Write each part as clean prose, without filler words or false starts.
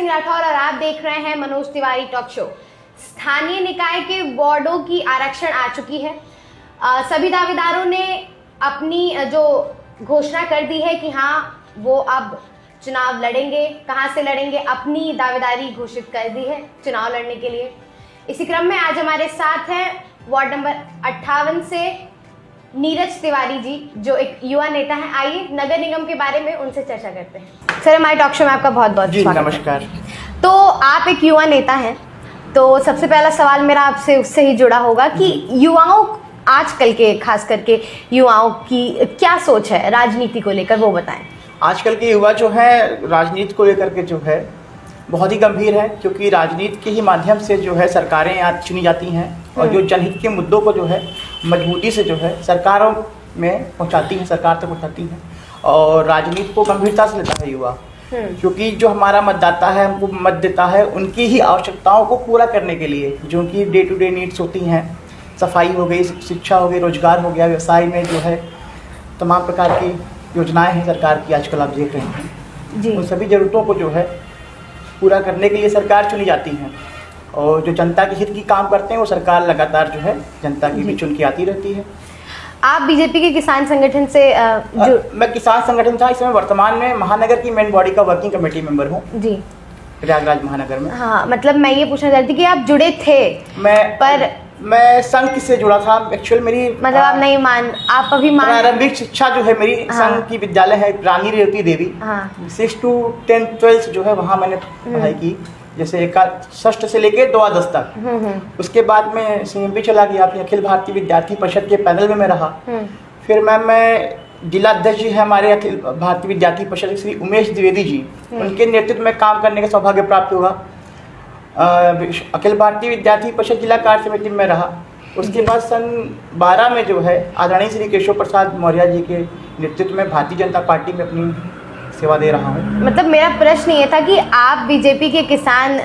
सिंह राठौर और आप देख रहे हैं मनोज तिवारी टॉक शो। स्थानीय निकाय के वार्डों की आरक्षण आ चुकी है। सभी दावेदारों ने अपनी जो घोषणा कर दी है कि हाँ वो अब चुनाव लड़ेंगे। कहाँ से लड़ेंगे, अपनी दावेदारी घोषित कर दी है चुनाव लड़ने के लिए। इसी क्रम में आज हमारे साथ हैं वार्ड नंबर 58 से नीरज तिवारी जी, जो एक युवा नेता हैं। आइए नगर निगम के बारे में उनसे चर्चा करते हैं। सर, हमारे टॉक शो में आपका बहुत बहुत स्वागत है। नमस्कार। तो आप एक युवा नेता हैं, तो सबसे पहला सवाल मेरा आपसे उससे ही जुड़ा होगा कि युवाओं, आजकल के खास करके युवाओं की क्या सोच है राजनीति को लेकर, वो बताएं। आजकल के युवा जो है राजनीति को लेकर के जो है बहुत ही गंभीर है, क्योंकि राजनीति के ही माध्यम से जो है सरकारें यहाँ चुनी जाती हैं और जो जनहित के मुद्दों को जो है मजबूती से जो है सरकारों में पहुँचाती हैं, सरकार तक पहुँचाती हैं और राजनीति को गंभीरता से लेता है युवा। क्योंकि जो हमारा मतदाता है, हमको मत देता है उनकी ही आवश्यकताओं को पूरा करने के लिए, जो कि डे टू डे नीड्स होती हैं। सफाई हो गई, शिक्षा हो गई, रोजगार हो गया, व्यवसाय में जो है तमाम प्रकार की योजनाएं हैं सरकार की, आजकल आप देख रहे हैं जी। उन सभी ज़रूरतों को जो है पूरा करने के लिए सरकार चुनी जाती हैं और जो जनता के हित की काम करते हैं वो सरकार लगातार जो है जनता की भी चुन के आती रहती है। आप बीजेपी के किसान संगठन से मैं किसान संगठन था, इसमें वर्तमान में महानगर की मेन बॉडी का वर्किंग कमेटी मेंबर हूँ जी, प्रयागराज महानगर में। हाँ, मतलब मैं ये पूछना चाहती कि आप जुड़े थे मैं संघ से जुड़ा था। एक्चुअल मेरी मतलब आप अभी प्रारंभिक शिक्षा जो है मेरी संघ की विद्यालय है रानी रेवती देवी, 6 to 10 12 जो है वहाँ मैंने पढ़ाई की, जैसे षष्ठ से लेके द्वादश तक। उसके बाद में CMP चला गया, अपनी अखिल भारतीय विद्यार्थी परिषद के पैनल में मैं रहा। फिर मैं जिला अध्यक्ष जी है हमारे अखिल भारतीय विद्यार्थी परिषद श्री उमेश द्विवेदी जी, उनके नेतृत्व में काम करने का सौभाग्य प्राप्त हुआ। अखिल भारतीय विद्यार्थी परिषद जिला कार्य समिति में रहा। उसके बाद सन 12 में जो है आदरणीय श्री केशव प्रसाद मौर्य जी के नेतृत्व में भारतीय जनता पार्टी में अपनी सेवा दे रहा हूँ। मतलब मेरा प्रश्न ये था कि आप बीजेपी के किसान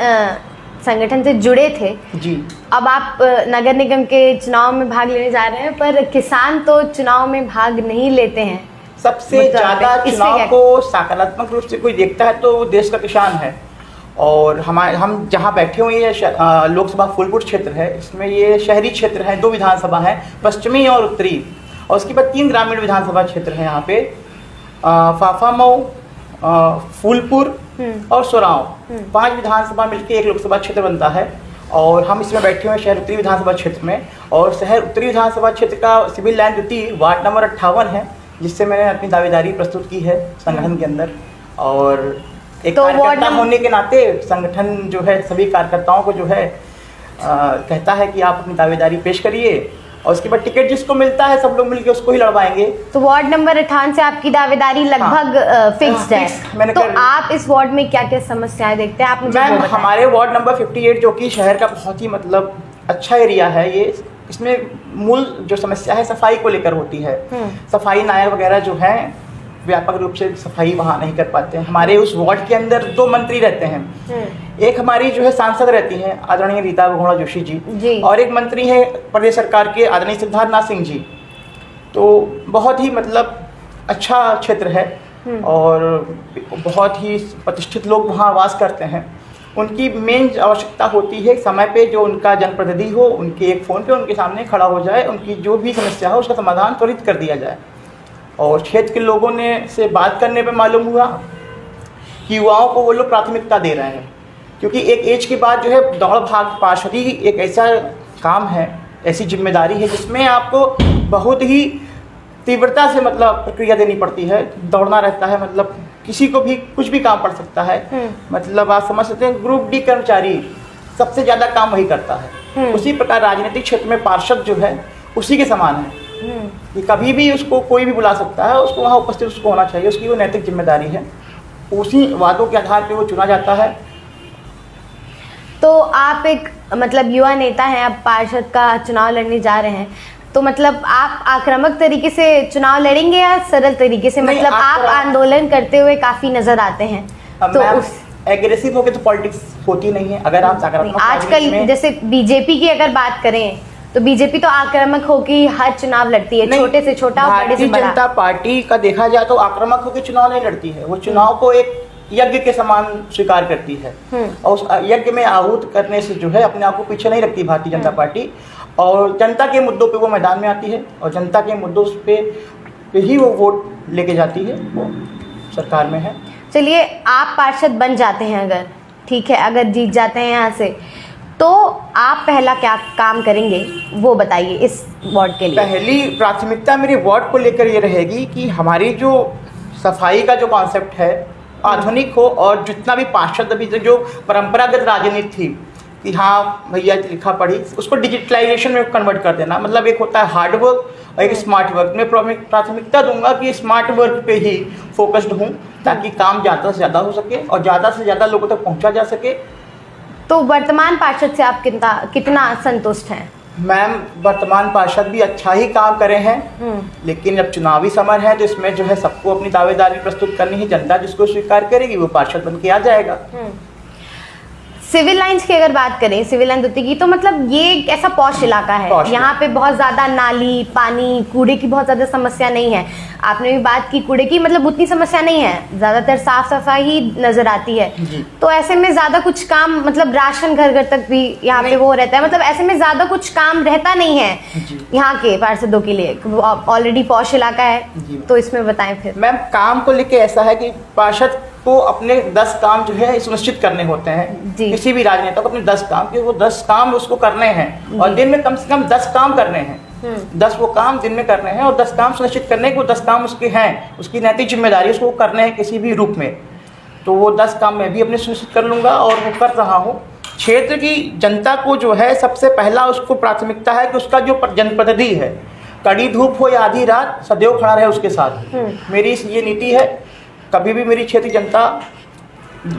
संगठन से जुड़े थे जी, अब आप नगर निगम के चुनाव में भाग लेने जा रहे हैं, पर किसान तो चुनाव में भाग नहीं लेते हैं। सबसे ज़्यादा चुनाव को सकारात्मक रूप से कोई देखता है तो वो देश का किसान है। और हम जहाँ बैठे हुए ये लोकसभा फूलपुर क्षेत्र है, इसमें ये शहरी क्षेत्र है, 2 विधानसभा हैं, पश्चिमी और उत्तरी, और उसके बाद 3 ग्रामीण विधानसभा क्षेत्र हैं यहाँ पे, फाफामऊ, फूलपुर और सोराव। 5 विधानसभा मिलकर एक लोकसभा क्षेत्र बनता है और हम इसमें बैठे हुए शहर उत्तरी विधानसभा क्षेत्र में। और शहर उत्तरी विधानसभा क्षेत्र का सिविल लाइन द्वितीय वार्ड नंबर 58 है, जिससे मैंने अपनी दावेदारी प्रस्तुत की है संगठन के अंदर। और एक कार्यकर्ता होने के नाते संगठन जो है सभी कार्यकर्ताओं को जो है कहता है कि आप अपनी दावेदारी पेश करिए और उसके बाद टिकट जिसको मिलता है सब लोग मिलकर उसको ही लड़वाएंगे। तो वार्ड नंबर 58 से आपकी दावेदारी लगभग फिक्स्ड है। तो आप इस वार्ड में क्या क्या समस्याएं देखते हैं, आप मुझे बताएं। हमारे वार्ड नंबर 58 जो कि शहर का बहुत ही मतलब अच्छा एरिया है, ये इसमें मूल जो समस्या है सफाई को लेकर होती है। सफाई नायर वगैरह जो है व्यापक रूप से सफाई वहाँ नहीं कर पाते हैं। हमारे उस वार्ड के अंदर 2 मंत्री रहते हैं, एक हमारी जो है सांसद रहती हैं आदरणीय रीता बहुगुणा जोशी जी, और एक मंत्री है प्रदेश सरकार के आदरणीय सिद्धार्थनाथ सिंह जी। तो बहुत ही मतलब अच्छा क्षेत्र है और बहुत ही प्रतिष्ठित लोग वहाँ वास करते हैं। उनकी मेन आवश्यकता होती है समय पे जो उनका जनप्रतिनिधि हो, उनके एक फ़ोन पे उनके सामने खड़ा हो जाए, उनकी जो भी समस्या हो उसका समाधान त्वरित कर दिया जाए। और क्षेत्र के लोगों ने से बात करने पे मालूम हुआ कि युवाओं को वो लोग प्राथमिकता दे रहे हैं, क्योंकि एक एज के बाद जो है दौड़ भाग पार्षदी एक ऐसा काम है, ऐसी जिम्मेदारी है जिसमें आपको बहुत ही तीव्रता से मतलब प्रक्रिया देनी पड़ती है, दौड़ना रहता है। मतलब किसी को भी कुछ भी काम पड़ सकता है। मतलब आप समझ सकते हैं ग्रुप डी कर्मचारी सबसे ज़्यादा काम वही करता है। उसी प्रकार राजनीतिक क्षेत्र में पार्षद जो है उसी के समान है कि कभी भी उसको कोई भी बुला सकता है, उसको वहाँ उपस्थित उसको होना चाहिए, उसकी वो नैतिक जिम्मेदारी है। उसी वादों के आधार पे वो चुना जाता है। तो आप एक मतलब युवा नेता हैं, आप पार्षद का चुनाव लड़ने जा रहे हैं, तो मतलब आप आक्रामक तरीके से चुनाव लड़ेंगे या सरल तरीके से? मतलब आप आंदोलन करते हुए काफ़ी नज़र आते हैं, तो उस एग्रेसिव होकर तो पॉलिटिक्स होती नहीं है। अगर आप सकारात्मक आजकल जैसे बीजेपी की अगर बात करें तो बीजेपी तो आक्रामक होकर हर चुनाव लड़ती है, छोटे से छोटा और बड़े से बड़ा। भारतीय जनता पार्टी का देखा जाए तो आक्रामक होकर चुनाव नहीं लड़ती है, वो चुनाव को एक यज्ञ के समान स्वीकार करती है और उस यज्ञ में आहूत करने से जो है अपने आप को पीछे नहीं रखती भारतीय जनता पार्टी, और जनता के मुद्दों पे वो मैदान में आती है और जनता के मुद्दों पे ही वो वोट लेके जाती है, वो सरकार में है। चलिए, आप पार्षद बन जाते हैं अगर, ठीक है, अगर जीत जाते हैं यहाँ से, तो आप पहला क्या काम करेंगे वो बताइए इस वार्ड के लिए। पहली प्राथमिकता मेरी वार्ड को लेकर ये रहेगी कि हमारी जो सफाई का जो कॉन्सेप्ट है आधुनिक हो, और जितना भी पार्षद अभी जो परंपरागत राजनीति थी कि हाँ भैया लिखा पढ़ी, उसको डिजिटलाइजेशन में कन्वर्ट कर देना। मतलब एक होता है हार्ड वर्क और एक स्मार्ट वर्क। मैं प्राथमिकता दूंगा कि स्मार्ट वर्क पे ही फोकस्ड हूँ ताकि काम ज़्यादा से ज़्यादा हो सके और ज़्यादा से ज़्यादा लोगों तक पहुँचा जा सके। तो वर्तमान पार्षद से आप कितना संतुष्ट हैं? मैम, वर्तमान पार्षद भी अच्छा ही काम करे हैं, लेकिन अब चुनावी समय है तो इसमें जो है सबको अपनी दावेदारी प्रस्तुत करनी ही, जनता जिसको स्वीकार करेगी वो पार्षद बन के आ जाएगा। सिविल लाइंस की अगर बात करें, सिविल लाइन दुत्ती की, तो मतलब ये एक ऐसा पॉश इलाका है, यहाँ पे बहुत ज़्यादा नाली, पानी, कूड़े की बहुत ज़्यादा समस्या नहीं है। आपने भी बात की कूड़े की, मतलब उतनी समस्या नहीं है, ज़्यादातर साफ सफाई ही नज़र आती है। तो ऐसे में ज़्यादा कुछ काम, मतलब राशन घर घर तक भी यहाँ पे वो रहता है, मतलब ऐसे में ज़्यादा कुछ काम रहता नहीं है यहाँ के पार्षदों के लिए। ऑलरेडी पॉश इलाका है, तो इसमें बताएं फिर। मैम, काम को लेके ऐसा है कि पार्षद को अपने 10 काम जो है सुनिश्चित करने होते हैं। किसी भी राजनेता को अपने 10 काम कि वो 10 काम उसको करने हैं और दिन में कम से कम 10 काम करने हैं। 10 वो काम दिन में करने हैं और 10 काम सुनिश्चित करने के, वो 10 काम उसके हैं, उसकी नैतिक जिम्मेदारी उसको करने हैं किसी भी रूप में। तो वो 10 काम मैं भी अपने सुनिश्चित कर लूँगा और वो कर रहा हूँ। क्षेत्र की जनता को जो है सबसे पहला उसको प्राथमिकता है कि उसका जो जनप्रतिनिधि है, कड़ी धूप हो या आधी रात, सदैव खड़ा रहे उसके साथ। मेरी ये नीति है। कभी भी मेरी क्षेत्रीय जनता,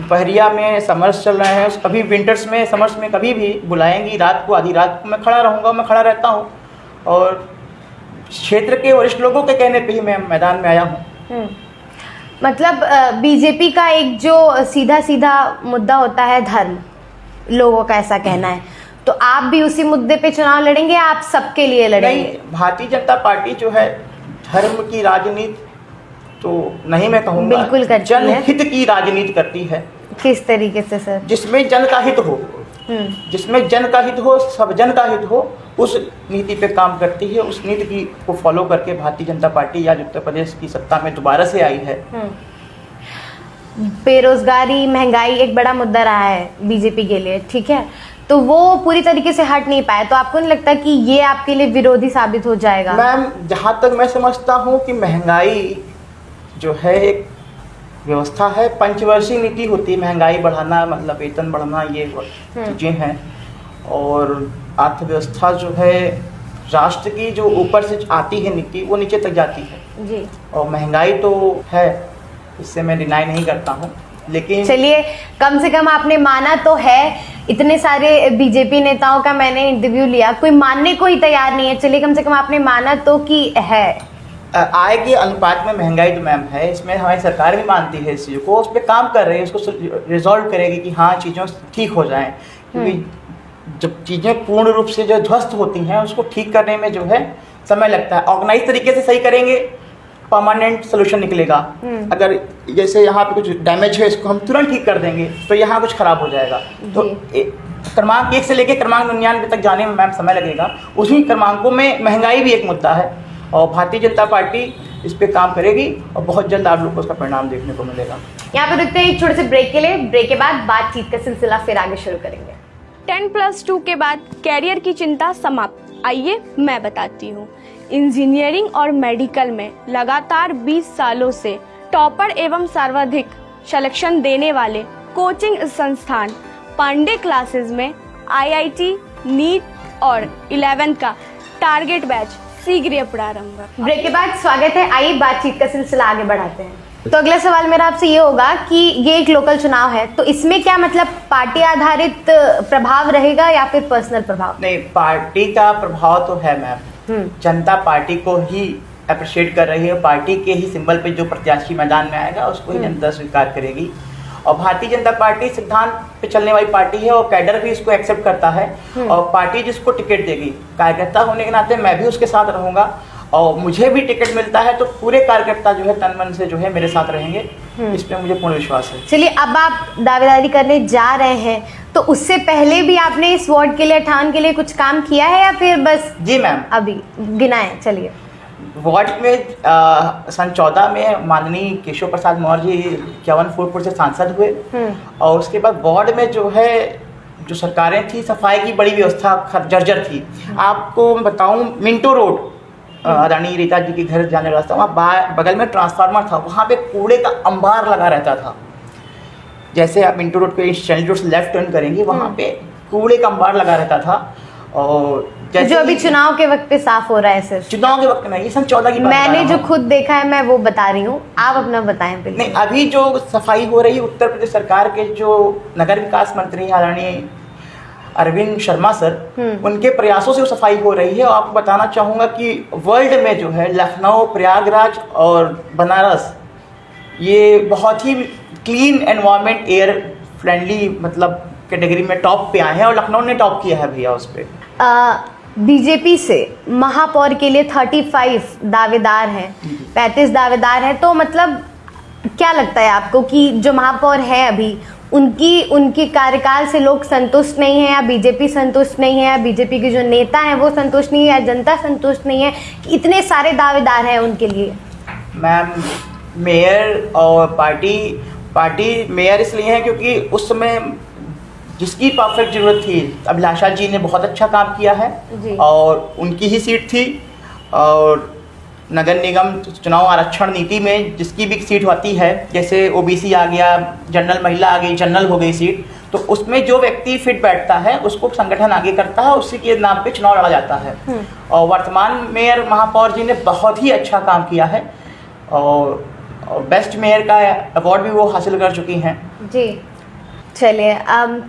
पहरिया में समर्स चल रहे हैं, कभी विंटर्स में, समर्स में कभी भी बुलाएंगी, रात को, आधी रात को मैं खड़ा रहूँगा, मैं खड़ा रहता हूँ। और क्षेत्र के वरिष्ठ लोगों के कहने पे ही मैं मैदान में आया हूँ। मतलब बीजेपी का एक जो सीधा सीधा मुद्दा होता है धर्म, लोगों का ऐसा कहना है, तो आप भी उसी मुद्दे पे चुनाव लड़ेंगे, आप सबके लिए लड़ेंगे? नहीं, भारतीय जनता पार्टी जो है धर्म की राजनीति तो नहीं मैं कहूँगा, बिल्कुल करती है। जनहित की राजनीति करती है। किस तरीके से सर? जिसमें जन का हित हो, जिसमें जन का हित हो, सब जन का हित हो, उस नीति पे काम करती है। उस नीति की को फॉलो करके भारतीय जनता पार्टी आज उत्तर प्रदेश की सत्ता में दोबारा से आई है। बेरोजगारी, महंगाई एक बड़ा मुद्दा रहा है बीजेपी के लिए, ठीक है, तो वो पूरी तरीके से हट नहीं पाए, तो आपको नहीं लगता कि ये आपके लिए विरोधी साबित हो जाएगा? मैम, जहाँ तक मैं समझता हूँ कि महंगाई जो है एक व्यवस्था है, पंचवर्षीय नीति होती है। महंगाई बढ़ाना मतलब वेतन बढ़ाना, ये चीज़ें हैं। और अर्थव्यवस्था जो है राष्ट्र की जो ऊपर से आती है नीति, वो नीचे तक जाती है जी। और महंगाई तो है, इससे मैं डिनाई नहीं करता हूँ, लेकिन चलिए, कम से कम आपने माना तो है। इतने सारे बीजेपी नेताओं का मैंने इंटरव्यू लिया, कोई मानने को ही तैयार नहीं है। चलिए, कम से कम आपने माना तो कि है। आय के अनुपात में महंगाई तो मैम है, इसमें हमारी सरकार भी मानती है इस चीज़ को, उस पर काम कर रही है, उसको रिजॉल्व करेगी कि हाँ चीज़ों ठीक हो जाएं। क्योंकि जब चीज़ें पूर्ण रूप से जो ध्वस्त होती हैं उसको ठीक करने में जो है समय लगता है। ऑर्गेनाइज तरीके से सही करेंगे, परमानेंट सोल्यूशन निकलेगा। अगर जैसे यहाँ पे कुछ डैमेज है, इसको हम तुरंत ठीक कर देंगे तो यहाँ कुछ खराब हो जाएगा। तो क्रमांक 1 से लेकर क्रमांक 99 तक जाने में मैम समय लगेगा। उसी क्रमांकों में महंगाई भी एक मुद्दा है और भारतीय जनता पार्टी इस पे काम करेगी और बहुत जल्द आप लोग को उसका परिणाम देखने को मिलेगा। यहाँ पे रुकते हैं एक छोटे से ब्रेक के लिए। ब्रेक के बाद बातचीत का सिलसिला फिर आगे शुरू करेंगे। 10+2 के बाद कैरियर की चिंता समाप्त। आइए मैं बताती हूँ। इंजीनियरिंग और मेडिकल में लगातार 20 सालों से टॉपर एवं सर्वाधिक सिलेक्शन देने वाले कोचिंग संस्थान पांडे क्लासेस में IIT, नीट और 11th का टारगेट बैच शीघ्र प्रारंभ। ब्रेक के बाद स्वागत है। आइए बातचीत का सिलसिला आगे बढ़ाते हैं। तो अगला सवाल मेरा आपसे ये होगा कि ये एक लोकल चुनाव है, तो इसमें क्या मतलब पार्टी आधारित प्रभाव रहेगा या फिर पर्सनल प्रभाव? नहीं, पार्टी का प्रभाव तो है मैम। जनता पार्टी को ही अप्रिशिएट कर रही है, पार्टी के ही सिंबल पे जो प्रत्याशी मैदान में आएगा उसको ही जनता स्वीकार करेगी। और भारतीय जनता पार्टी सिद्धांत पे चलने वाली पार्टी है और कैडर भी इसको एक्सेप्ट करता है। और पार्टी जिसको टिकट देगी, कार्यकर्ता होने के नाते मैं भी उसके साथ रहूँगा और मुझे भी टिकट मिलता है तो पूरे कार्यकर्ता जो है तन मन से जो है मेरे साथ रहेंगे, इस पे मुझे पूर्ण विश्वास है। चलिए, अब आप दावेदारी करने जा रहे हैं तो उससे पहले भी आपने इस वार्ड के लिए, ठान के लिए कुछ काम किया है या फिर बस? जी मैम, अभी गिनाएं, चलिए। वार्ड में सन 14 में माननीय केशव प्रसाद मौर्य जी 51 फूटपुर से सांसद हुए, और उसके बाद वार्ड में जो है जो सरकारें थी सफाई की बड़ी व्यवस्था जर्जर थी। आपको मैं बताऊं, मिंटो रोड रानी रीता जी के घर जाने रास्ता, वहाँ बगल में ट्रांसफार्मर था, वहाँ पे कूड़े का अंबार लगा रहता था। जैसे आप मिंटो रोड पे स्टैंड रोड से लेफ्ट टर्न करेंगे, वहाँ पे कूड़े का अंबार लगा रहता था। और जो अभी चुनाव के वक्त पे साफ हो रहा है सिर्फ? चुनाव के वक्त में, ये सन 14 की बात मैंने जो खुद देखा है मैं वो बता रही हूँ, आप अपना बताएं बिल्कुल। नहीं, अभी जो सफाई हो रही है उत्तर प्रदेश सरकार के जो नगर विकास मंत्री आदरणीय अरविंद शर्मा सर, उनके प्रयासों से वो सफाई हो रही है। और आपको बताना चाहूँगा कि वर्ल्ड में जो है लखनऊ, प्रयागराज और बनारस ये बहुत ही क्लीन एनवायरनमेंट, एयर फ्रेंडली मतलब कैटेगरी में टॉप पे आए हैं, और लखनऊ ने टॉप किया है भैया उस पर। बीजेपी से महापौर के लिए 35 दावेदार हैं, 35 दावेदार हैं, तो मतलब क्या लगता है आपको कि जो महापौर है अभी उनकी कार्यकाल से लोग संतुष्ट नहीं है, या बीजेपी संतुष्ट नहीं है, या बीजेपी के जो नेता हैं वो संतुष्ट नहीं है, या जनता संतुष्ट नहीं है कि इतने सारे दावेदार हैं उनके लिए? मैम, मेयर और पार्टी मेयर इसलिए है क्योंकि उस समय जिसकी परफेक्ट जरूरत थी, अभिलाषा जी ने बहुत अच्छा काम किया है और उनकी ही सीट थी। और नगर निगम चुनाव आरक्षण नीति में जिसकी भी सीट होती है, जैसे ओबीसी आ गया, जनरल महिला आ गई, जनरल हो गई सीट, तो उसमें जो व्यक्ति फिट बैठता है उसको संगठन आगे करता है, उसी के नाम पे चुनाव लड़ा जाता है। और वर्तमान मेयर महापौर जी ने बहुत ही अच्छा काम किया है, और बेस्ट मेयर का अवार्ड भी वो हासिल कर चुकी हैं। जी, चलिए,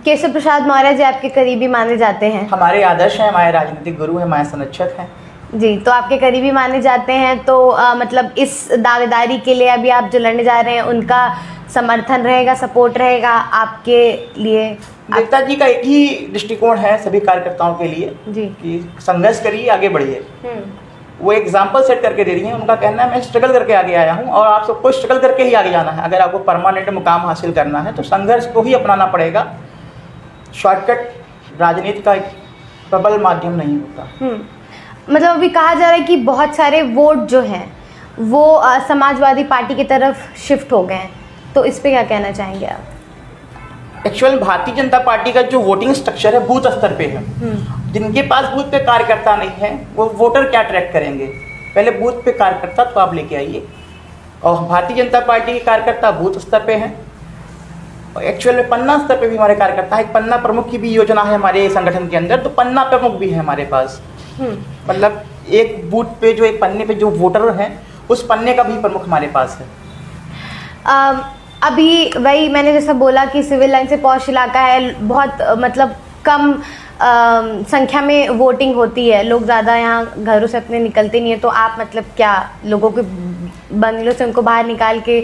केशव प्रसाद मौर्य जी आपके करीबी माने जाते हैं? हमारे आदर्श हैं, हमारे राजनीतिक गुरु हैं, हमारे संरक्षक हैं। जी, तो आपके करीबी माने जाते हैं, तो मतलब इस दावेदारी के लिए अभी आप जो लड़ने जा रहे हैं उनका समर्थन रहेगा, सपोर्ट रहेगा आपके लिए? नेता जी का एक ही दृष्टिकोण है सभी कार्यकर्ताओं के लिए जी कि संघर्ष करिए, आगे बढ़िए। वो एग्जाम्पल सेट करके दे रही हैं। उनका कहना है मैं स्ट्रगल करके आगे आया हूँ, और आप सबको स्ट्रगल करके ही आगे जाना है। अगर आपको परमानेंट मुकाम हासिल करना है तो संघर्ष को ही अपनाना पड़ेगा। शॉर्टकट राजनीति का एक प्रबल माध्यम नहीं होता। मतलब अभी कहा जा रहा है कि बहुत सारे वोट जो हैं वो समाजवादी पार्टी की तरफ शिफ्ट हो गए हैं, तो इस पे क्या कहना चाहेंगे आप? एक्चुअल भारतीय जनता पार्टी का जो वोटिंग स्ट्रक्चर है बूथ स्तर पे है। जिनके पास बूथ पे कार्यकर्ता नहीं है वो वोटर क्या ट्रैक करेंगे? पहले बूथ पे कार्यकर्ता तो आप लेके आइए, और भारतीय जनता पार्टी के कार्यकर्ता बूथ स्तर पे हैं, और एक्चुअल में पन्ना स्तर पे भी हमारे कार्यकर्ता है। एक पन्ना प्रमुख की भी योजना है हमारे संगठन के अंदर, तो पन्ना प्रमुख भी है हमारे पास। मतलब एक बूथ पे जो एक पन्ने पे जो वोटर हैं उस पन्ने का भी प्रमुख हमारे पास है। अभी वही मैंने जैसा बोला कि सिविल लाइन से पॉश इलाका है, बहुत मतलब कम संख्या में वोटिंग होती है, लोग ज़्यादा यहाँ घरों से अपने निकलते नहीं है, तो आप मतलब क्या लोगों के बंगलों से उनको बाहर निकाल के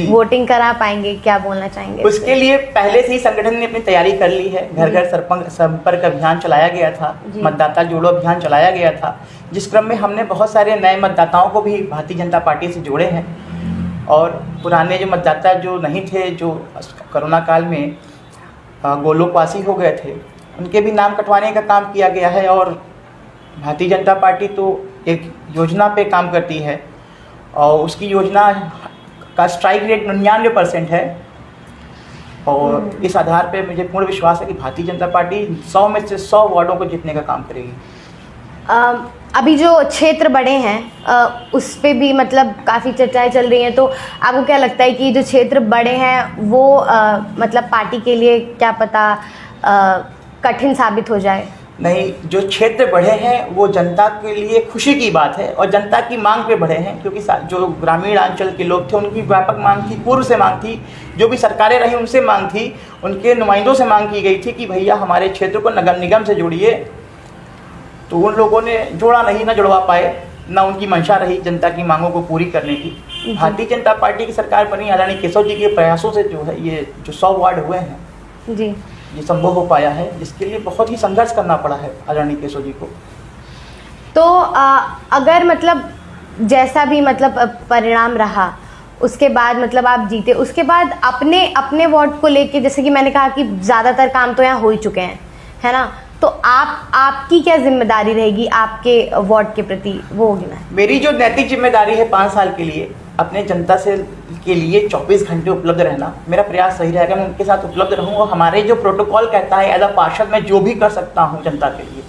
वोटिंग करा पाएंगे? क्या बोलना चाहेंगे? उसके लिए पहले से ही संगठन ने अपनी तैयारी कर ली है। घर घर संपर्क अभियान चलाया गया था, मतदाता जोड़ो अभियान चलाया गया था, जिस क्रम में हमने बहुत सारे नए मतदाताओं को भी भारतीय जनता पार्टी से जोड़े हैं। और पुराने जो मतदाता जो नहीं थे, जो कोरोना काल में गोलोकवासी हो गए थे, उनके भी नाम कटवाने का काम किया गया है। और भारतीय जनता पार्टी तो एक योजना पे काम करती है, और उसकी योजना का स्ट्राइक रेट 99% है, और इस आधार पे मुझे पूर्ण विश्वास है कि भारतीय जनता पार्टी 100 में से 100 वार्डों को जीतने का काम करेगी। अभी जो क्षेत्र बड़े हैं उस पे भी मतलब काफ़ी चर्चाएं चल रही हैं, तो आपको क्या लगता है कि जो क्षेत्र बड़े हैं वो मतलब पार्टी के लिए क्या पता कठिन साबित हो जाए? नहीं, जो क्षेत्र बढ़े हैं वो जनता के लिए खुशी की बात है, और जनता की मांग पे बढ़े हैं, क्योंकि जो ग्रामीण अंचल के लोग थे उनकी व्यापक मांग थी, पूर्व से मांग थी, जो भी सरकारें रही उनसे मांग थी, उनके नुमाइंदों से मांग की गई थी कि भैया हमारे क्षेत्र को नगर निगम से जोड़िए। तो उन लोगों ने जोड़ा नहीं, ना जुड़वा पाए, ना उनकी मंशा रही जनता की मांगों को पूरी करने की। भारतीय जनता पार्टी की सरकार बनी आदरणीय केशव जी के प्रयासों से जो है ये जो 100 वार्ड हुए हैं जी, ये संभव हो पाया है, जिसके लिए बहुत ही संघर्ष करना पड़ा है आदरणीय केशव जी को। तो अगर मतलब जैसा भी मतलब परिणाम रहा, उसके बाद मतलब आप जीते, उसके बाद अपने अपने वार्ड को लेके, जैसे कि मैंने कहा कि ज़्यादातर काम तो यहाँ हो ही चुके हैं, है ना, तो आपकी क्या जिम्मेदारी रहेगी आपके वार्ड के प्रति, वो होगी ना? मेरी जो नैतिक जिम्मेदारी है 5 साल के लिए अपने जनता से के लिए 24 घंटे उपलब्ध रहना, मेरा प्रयास सही रहेगा, मैं उनके साथ उपलब्ध रहूँगा। हमारे जो प्रोटोकॉल कहता है एज अ पार्षद मैं जो भी कर सकता हूँ जनता के लिए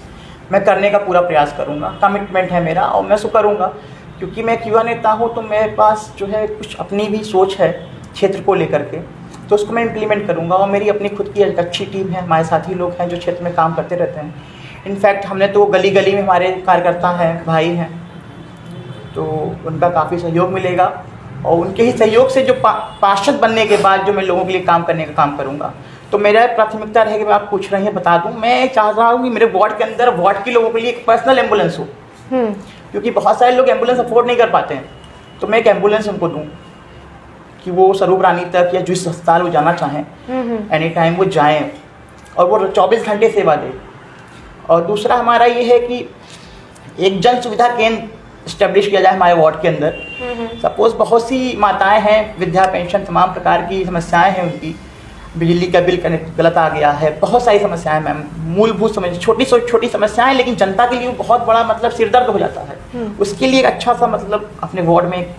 मैं करने का पूरा प्रयास करूँगा, कमिटमेंट है मेरा और मैं उसको करूँगा। क्योंकि मैं एक युवा नेता हूँ तो मेरे पास जो है कुछ अपनी भी सोच है क्षेत्र को लेकर के, तो उसको मैं इम्प्लीमेंट करूँगा। और मेरी अपनी खुद की एक अच्छी टीम है, हमारे साथी लोग हैं जो क्षेत्र में काम करते रहते हैं। इनफैक्ट हमने तो गली गली में हमारे कार्यकर्ता हैं, भाई हैं, तो उनका काफ़ी सहयोग मिलेगा और उनके ही सहयोग से जो पार्षद बनने के बाद जो मैं लोगों के लिए काम करने का काम करूँगा, तो मेरा प्राथमिकता रहेगी, मैं आप पूछ रहे हैं बता दूँ, मैं चाह रहा हूँ कि मेरे वार्ड के अंदर वार्ड के लोगों के लिए एक पर्सनल एम्बुलेंस हो, क्योंकि बहुत सारे लोग एम्बुलेंस अफोर्ड नहीं कर पाते हैं, तो मैं एक एम्बुलेंस उनको दूँ कि वो स्वरूप रानी तक या जिस अस्पताल वो जाना चाहें एनी टाइम वो जाएं और वो 24 घंटे सेवा दें। और दूसरा हमारा ये है कि एक जन सुविधा केंद्र इस्टेब्लिश किया जाए हमारे वार्ड के अंदर। सपोज बहुत सी माताएं हैं, वृद्धा पेंशन तमाम प्रकार की समस्याएं हैं उनकी, बिजली का बिल गलत आ गया है, बहुत सारी समस्याएं मैम, मूलभूत समस्या, छोटी समस्याएं, लेकिन जनता के लिए बहुत बड़ा मतलब सिरदर्द हो जाता है। उसके लिए एक अच्छा सा मतलब अपने वार्ड में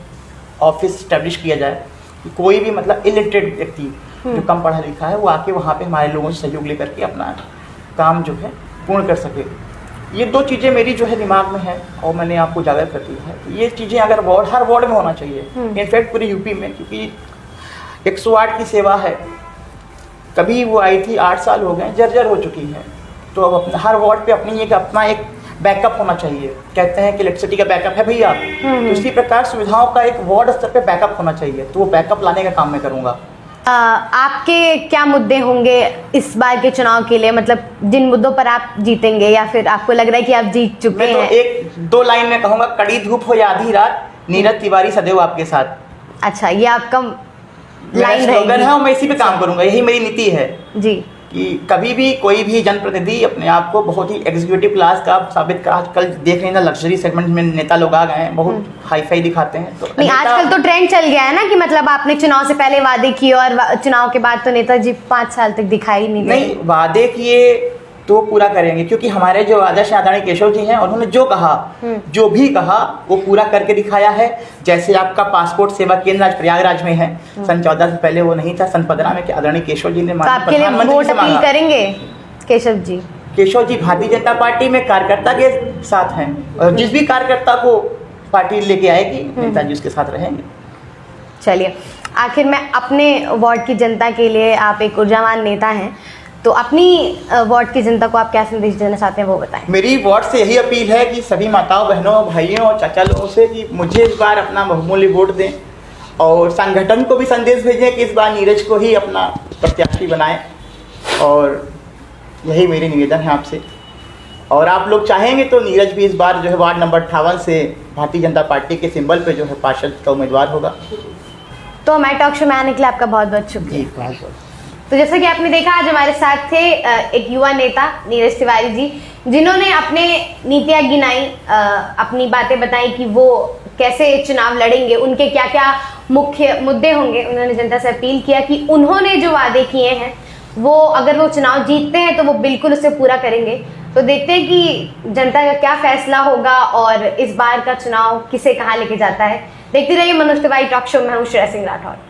ऑफिस इस्टेब्लिश किया जाए कि कोई भी मतलब इलिटरेट व्यक्ति जो कम पढ़ा लिखा है वो आके वहाँ पे हमारे लोगों से सहयोग लेकर के अपना काम जो है पूर्ण कर सके। ये 2 चीज़ें मेरी जो है दिमाग में है और मैंने आपको उजागर कर दी है। ये चीज़ें अगर हर वार्ड में होना चाहिए, इनफैक्ट पूरे यूपी में, क्योंकि 108 की सेवा है, कभी वो आई थी 8 साल हो गए, जर्जर हो चुकी है, तो अब अपना हर वार्ड पे अपना एक बैकअप होना चाहिए। कहते हैं कि इलेक्ट्रिसिटी का बैकअप है भैया, तो इसी प्रकार सुविधाओं का एक वार्ड स्तर पे बैकअप होना चाहिए, तो वो बैकअप लाने का काम मैं करूँगा। आपके क्या मुद्दे होंगे इस बार के चुनाव के लिए, मतलब जिन मुद्दों पर आप जीतेंगे या फिर आपको लग रहा है कि आप जीत चुके हैं? मैं तो 1-2 लाइन में कहूँगा, कड़ी धूप हो या आधी रात, नीरज तिवारी सदैव आपके साथ। अच्छा, ये आपका लाइन स्लोगन है और मैं इसी पे काम करूँगा, यही मेरी नीति है जी, कि कभी भी कोई भी जनप्रतिनिधि अपने आप को बहुत ही एग्जीक्यूटिव क्लास का साबित कर, आजकल देख रहे हैं लग्जरी सेगमेंट में नेता लोग आ गए हैं, बहुत हाई फाई दिखाते हैं। तो नहीं, आजकल तो ट्रेंड चल गया है ना कि मतलब आपने चुनाव से पहले वादे किए और चुनाव के बाद तो नेताजी 5 साल तक दिखाई नहीं वादे किए तो पूरा करेंगे, क्योंकि हमारे जो आदर्श आदरणीय केशव जी हैं उन्होंने जो कहा, जो भी कहा वो पूरा करके दिखाया है। जैसे आपका पासपोर्ट सेवा केंद्र आज प्रयागराज में है, सन 14 से पहले वो नहीं था, सन 15 में आदरणीय केशव जी ने प्रधानमंत्री से मांगा। करेंगे केशव जी भारतीय जनता पार्टी में कार्यकर्ता के साथ हैं और जिस भी कार्यकर्ता को पार्टी लेके आएगी नेताजी उसके साथ रहेंगे। चलिए, आखिर में अपने वार्ड की जनता के लिए, आप एक ऊर्जावान नेता हैं, तो अपनी वार्ड की जनता को आप क्या संदेश देना चाहते हैं वो बताएं। मेरी वार्ड से यही अपील है कि सभी माताओं, बहनों, भाइयों और चाचा लोगों से कि मुझे इस बार अपना बहुमूल्य वोट दें और संगठन को भी संदेश भेजें कि इस बार नीरज को ही अपना प्रत्याशी बनाएं, और यही मेरी निवेदन है आपसे। और आप लोग चाहेंगे तो नीरज भी इस बार जो है वार्ड नंबर 58 से भारतीय जनता पार्टी के सिंबल पे जो है पार्षद का उम्मीदवार होगा। तो हमारे टॉक शो में आने के लिए आपका बहुत बहुत शुक्रिया। तो जैसा कि आपने देखा, आज हमारे साथ थे एक युवा नेता नीरज तिवारी जी, जिन्होंने अपने नीतियाँ गिनाई, अपनी बातें बताई कि वो कैसे चुनाव लड़ेंगे, उनके क्या क्या मुख्य मुद्दे होंगे। उन्होंने जनता से अपील किया कि उन्होंने जो वादे किए हैं वो अगर वो चुनाव जीतते हैं तो वो बिल्कुल उसे पूरा करेंगे। तो देखते हैं कि जनता का क्या फैसला होगा और इस बार का चुनाव किसे कहाँ लेके जाता है। देखते रहिए मनोज तिवारी टॉक शो में। हूँ श्रेया सिंह राठौर।